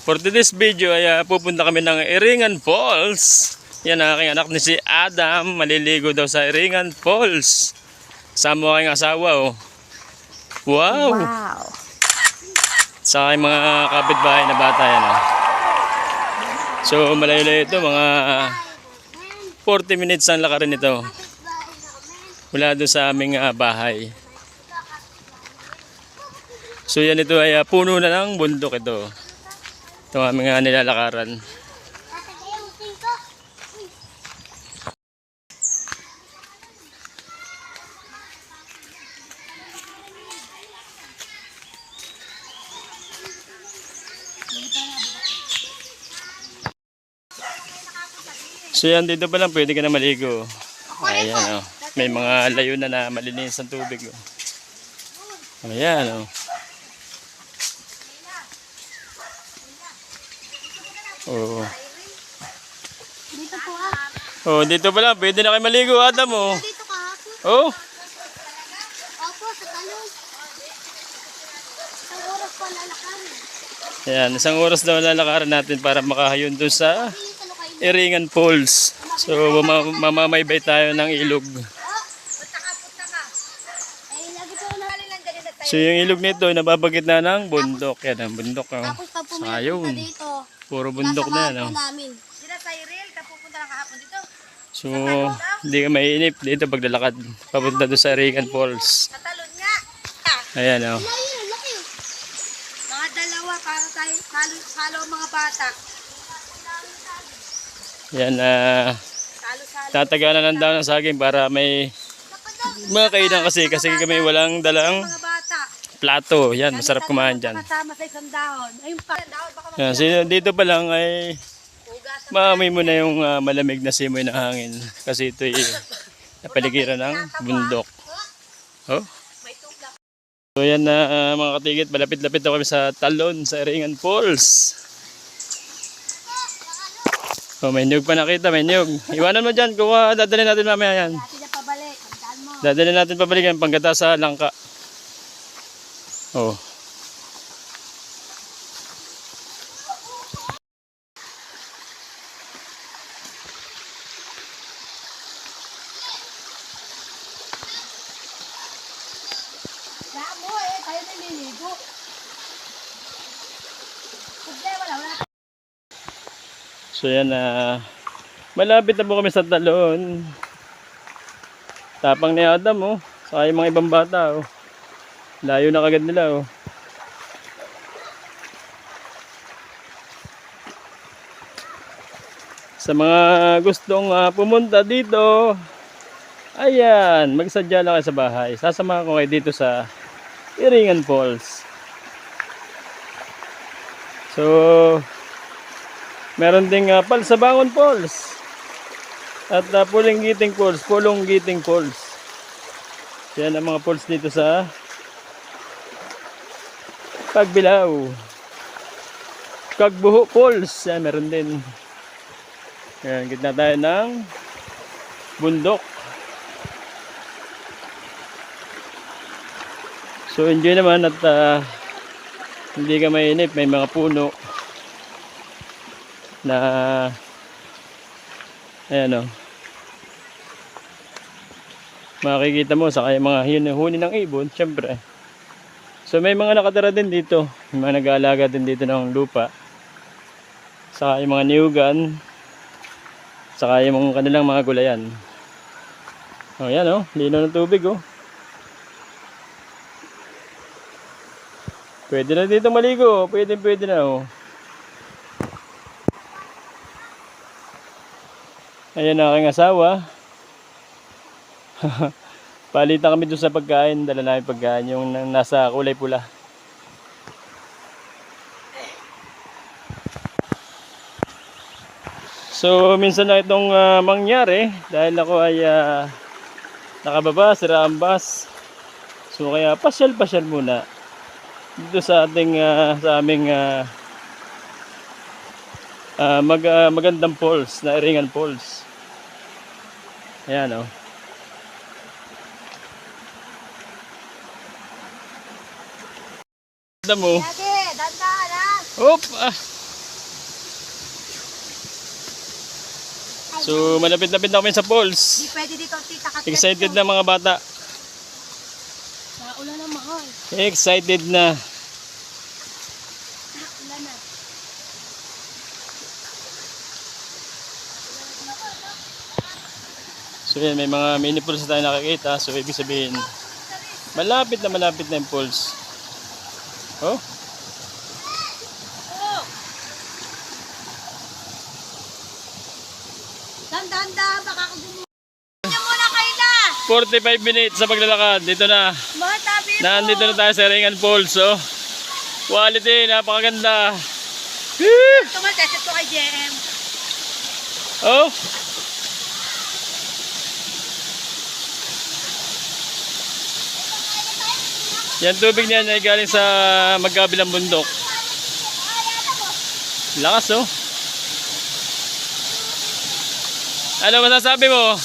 For today's video ay pupunta kami ng Iringan Falls. Yan ang aking anak ni si Adam. Maliligo daw sa Iringan Falls. Sama aking asawa oh. Wow! Wow! Sa aking mga kapitbahay na bata yan oh. So malayo-layo ito, mga 40 minutes ang lakarin ito. Mula doon sa aming bahay. So yan ito ay puno na ng bundok ito. Ito ang aming nilalakaran. So yan dito pa lang pwede ka na maligo. Ayan oh. May mga layo na malinis ang tubig oh. Ayan oh. Oh. Dito po ah. Oh, dito pala pwede na kayo maligo, Adam oh. Dito kahapon. Oh. Opo, sa talon. Isang oras pa lalakarin. Ayan, isang oras daw lalakarin natin para makahayon doon sa Iringan Falls. So mamamaybay tayo ng ilog. So yung ilog nito nababagit na ng bundok. Yan ang bundok oh. Tapos pag Ayun. pumunta dito, Puro bundok na yan oh. namin. Sila sa Iril, kapupunta lang kahapon dito. So hindi ka mainip dito paglalakad papunta doon sa Iringan Falls. Katalon nga. Ayan oh. Laki. Mga dalawa para tayo halo mga bata. Yan Salo-salo. tataganan ng daw ng saging para may mga kainan kasi kami walang dalang Mga bata. plato. Yan, masarap kumain dyan. Kasama sa isang dahon. Ayun pa. Dahon baka Yan, so dito pa lang ay maamoy mo na yung malamig na simoy ng hangin kasi ito ay napaligiran ng bundok. Oh. may tuklap. So yan na mga katigit, malapit-lapit na kami sa talon sa Iringan Falls. Oh, may niyog pa nakita, may niyog. Iwanan mo dyan, kuha, dadalhin natin mamaya yan. Dati na pabalik. Tandaan mo. Dadalhin natin pabalik yan, panggata sa langka. Oh. Daan mo eh. Tayo nililigo. Wala. So yan malapit na po kami sa talon. Tapang ni Adam oh. Saka yung mga ibang bata oh. Layo na kagad nila oh. Sa mga gustong pumunta dito, ayan, magsadya lang kayo sa bahay. Sasamahan ko kayo dito sa Iringan Falls. So meron ding Palsabangon Falls at Pulong-Giting Falls. Yan ang mga falls dito sa Pagbilao. Kagbuho Falls, yan meron din. Yan, gitna tayo ng bundok. So enjoy naman at hindi ka mainip, may mga puno na ayan o makikita mo sa kaya mga huni ng ibon syempre. So may mga nakatira din dito, may mga nag-aalaga din dito ng lupa, saka yung mga niyugan, saka yung kanilang mga gulayan. O yan o, lino ng tubig o. Pwede na dito maligo, pwede na o. Ayan ang aking asawa. Palitan kami doon sa pagkain. Dala namin pagkain yung nasa kulay pula. So minsan na itong mangyari dahil ako ay nakababa, sira ang bus. So kaya pasyal muna dito sa ating sa aming magandang falls na Iringan Falls. Ayan o. Ganda mo. Dati, dandan ha. Hop! So malapit-lapit na kami sa falls. Di pwede dito tita kasi. Excited na mga bata. Ulan na mahal. Excited na. Ulan na. So yan, may mga mini falls na tayo nakikita. So ibig sabihin, malapit na yung falls. Oh, Oh! Dahan-dahan, baka ako gumawa. Kanya muna kayo na! 45 minutes sa paglalakad. Dito na. Mga tabi mo! Nandito na tayo sa Ringan Falls. Oh. Quality, napakaganda. Woo! Tumaltes ito kay JM. Oh. Yan tubig niyan ay galing sa magkabilang bundok. Lakas oh. Ano masasabi mo?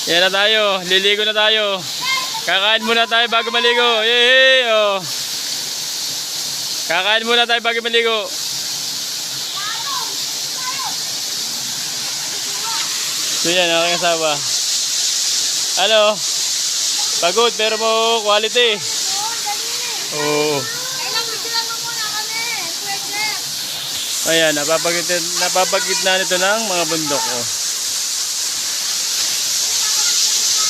Yan na tayo. Liligo na tayo. Kakain muna tayo bago maligo. Yay! Oh. Kakain muna tayo bago maligo. So yan, aking asawa. Ano? Pagod pero mo quality. Oo. Kailangan sila mo muna kami. Pwede. Ayan, napapagitna nito ng mga bundok. Oh.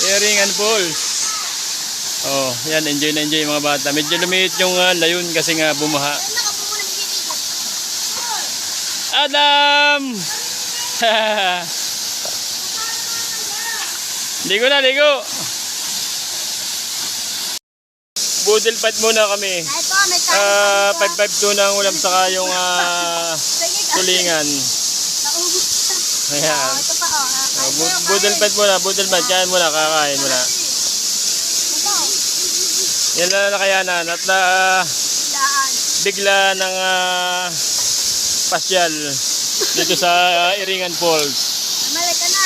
Ringan Falls. Oh, yan, enjoy na enjoy mga bata. Medyo lumiit yung layon kasi nga bumaha. Adam! Ligo na, ligo! Budel fight muna kami. Ito, may tayo. 552 na ang ulam saka yung tulingan. Naubos na. Ayan. Ito pa, Budel fight muna, budel fight. Kain muna, kakain muna. Yan lang nakayanan at Daan. bigla ng pasyal dito sa Ringan Falls. Malay ka na.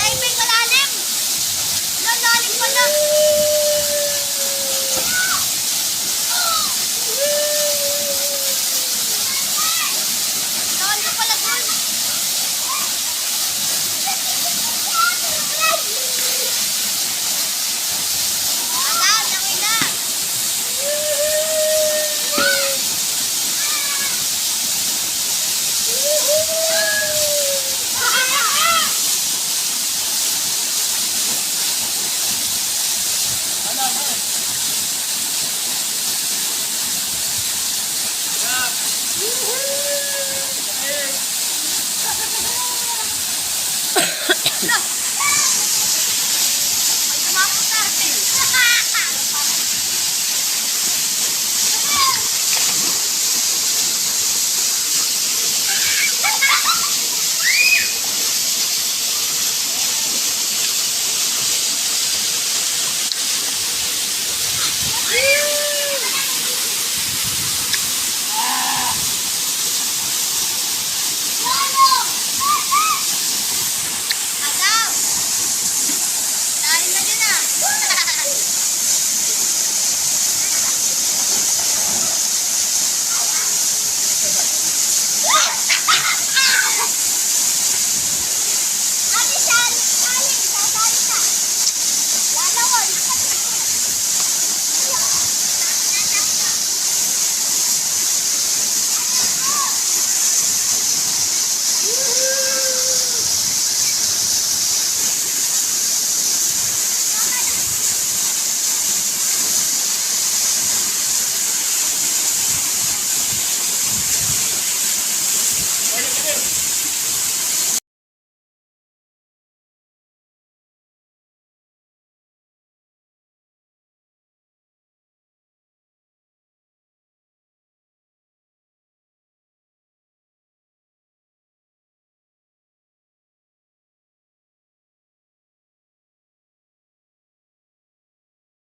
Ay, may malalim. Lalalim pala. Lalim pala dun. Alam, langay na. Woohoo!